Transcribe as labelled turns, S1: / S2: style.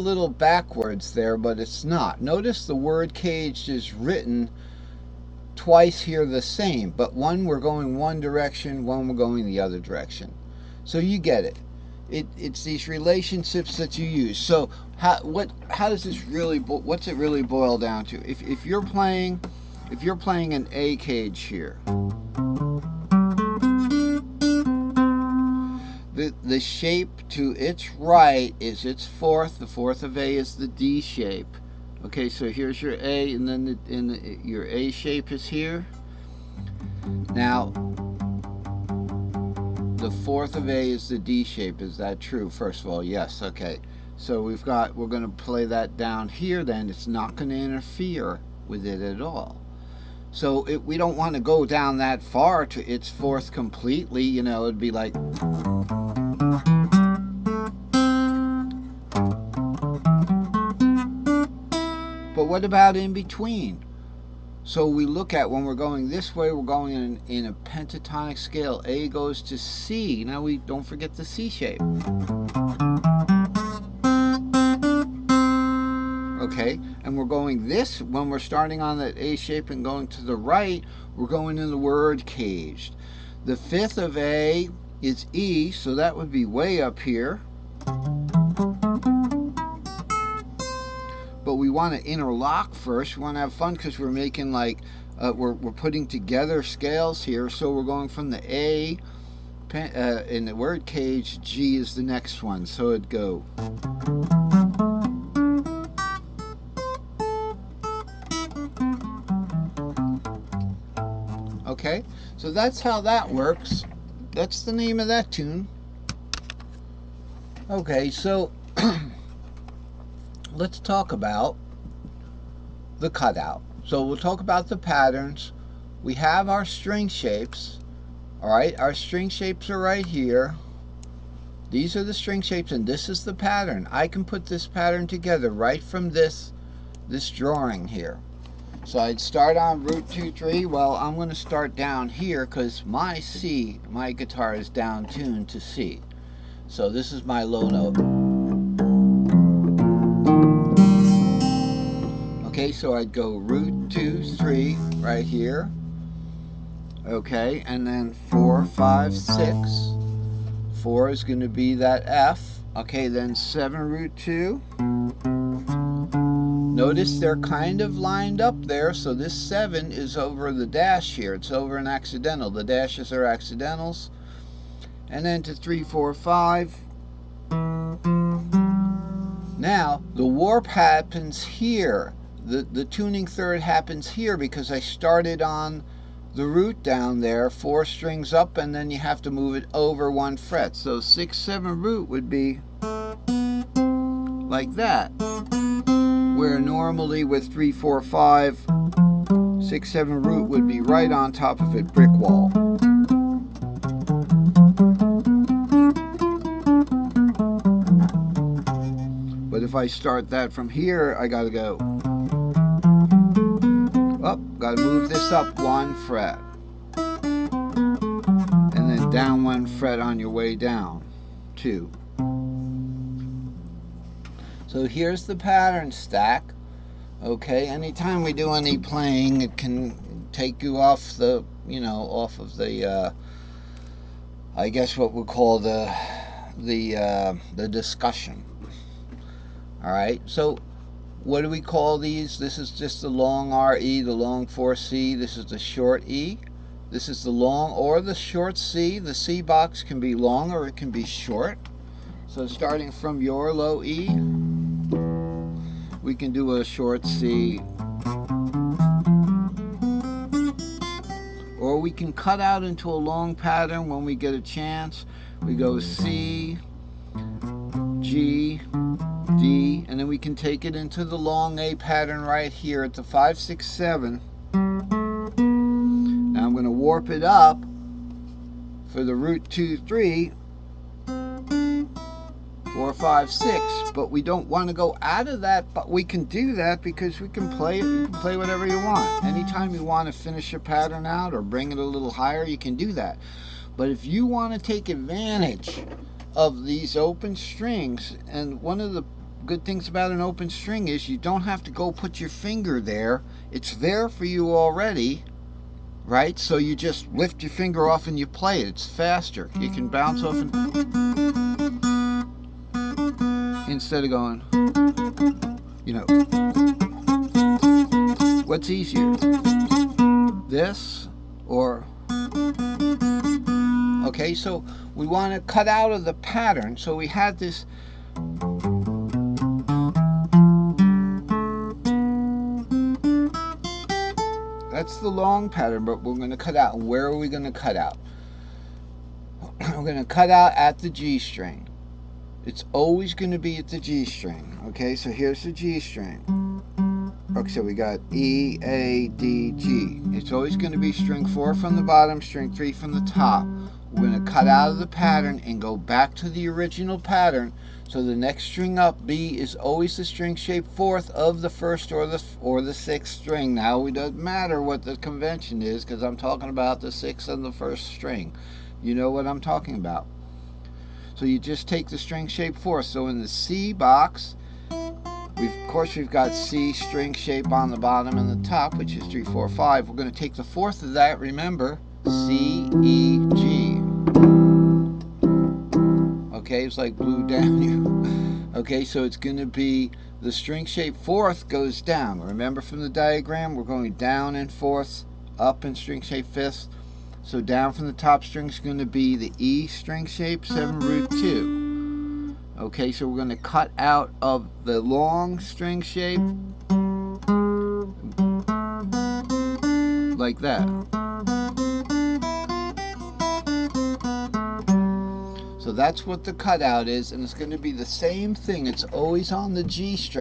S1: a little backwards there, but it's not. Notice the word caged is written twice here the same, but one we're going one direction, one we're going the other direction. So you get it. It's these relationships that you use. So how does this really, what's it really boil down to? If you're playing an A cage here, the shape to its right is its fourth. The fourth of A is the D shape. Okay, so here's your A, and then your A shape is here. Now, the fourth of A is the D shape. Is that true? First of all, yes. Okay. So we're going to play that down here then. It's not going to interfere with it at all. So we don't want to go down that far to its fourth completely. You know, it'd be like... But what about in between? So we look at when we're going this way, we're going in a pentatonic scale. A goes to C. Now we don't forget the C shape. Okay, and we're going this, when we're starting on that A shape and going to the right, we're going in the word caged. The fifth of A is E, so that would be way up here. But we want to interlock first. We want to have fun because we're making like, we're putting together scales here. So we're going from the A, in the word cage, G is the next one. So it'd go. Okay, so that's how that works. That's the name of that tune. Okay, so let's talk about the cutout. So we'll talk about the patterns. We have our string shapes. Alright, our string shapes are right here. These are the string shapes, and this is the pattern. I can put this pattern together right from this drawing here. So I'd start on root 2, 3. Well, I'm going to start down here because my guitar is down tuned to C. So this is my low note. Okay, so I'd go root 2, 3 right here. Okay, and then 4, 5, 6. 4 is going to be that F. Okay, then 7 root 2. Notice they're kind of lined up there, so this 7 is over the dash here. It's over an accidental. The dashes are accidentals. And then to 3, 4, 5. Now, the warp happens here. The tuning third happens here because I started on the root down there, 4 strings up, and then you have to move it over 1 fret. So 6, 7 root would be like that. Where normally with 3, 4, 5, 6, 7 root would be right on top of it, brick wall. But if I start that from here, I gotta go up, gotta move this up 1 fret. And then down 1 fret on your way down, 2. So here's the pattern stack. Okay, anytime we do any playing, it can take you off the, off of the, I guess what we'll call the discussion. All right, so what do we call these? This is just the long RE, the long 4C. This is the short E. This is the long or the short C. The C box can be long or it can be short. So starting from your low E, we can do a short C. Or we can cut out into a long pattern when we get a chance. We go C, G, D, and then we can take it into the long A pattern right here at the 5, 6, 7. Now I'm going to warp it up for the root 2, 3, 4, 5, 6, but we don't want to go out of that, but we can do that because we can play it. You can play whatever you want. Anytime you want to finish a pattern out or bring it a little higher, you can do that. But if you want to take advantage of these open strings, and one of the good things about an open string is you don't have to go put your finger there. It's there for you already, right? So you just lift your finger off and you play it. It's faster. You can bounce off and instead of going, you know, what's easier? This or okay, so we want to cut out of the pattern. So we had this that's the long pattern, but we're going to cut out. Where are we going to cut out? We're going to cut out at the G string. It's always going to be at the G string. Okay, so here's the G string. Okay, so we got E, A, D, G. It's always going to be string 4 from the bottom, string 3 from the top. We're going to cut out of the pattern and go back to the original pattern. So the next string up, B, is always the string shape 4th of the first or the 6th string. Now it doesn't matter what the convention is because I'm talking about the 6th and the 1st string. You know what I'm talking about. So you just take the string shape 4th. So in the C box, of course we've got C string shape on the bottom and the top, which is 3, 4, 5. We're going to take the 4th of that, remember, C, E, G. Okay, it's like blue down you. Okay, so it's going to be the string shape 4th goes down. Remember from the diagram, we're going down in 4th, up in string shape 5th. So down from the top string is going to be the E string shape 7 root 2. Okay, so we're going to cut out of the long string shape like that. So that's what the cutout is, and it's going to be the same thing. It's always on the G string.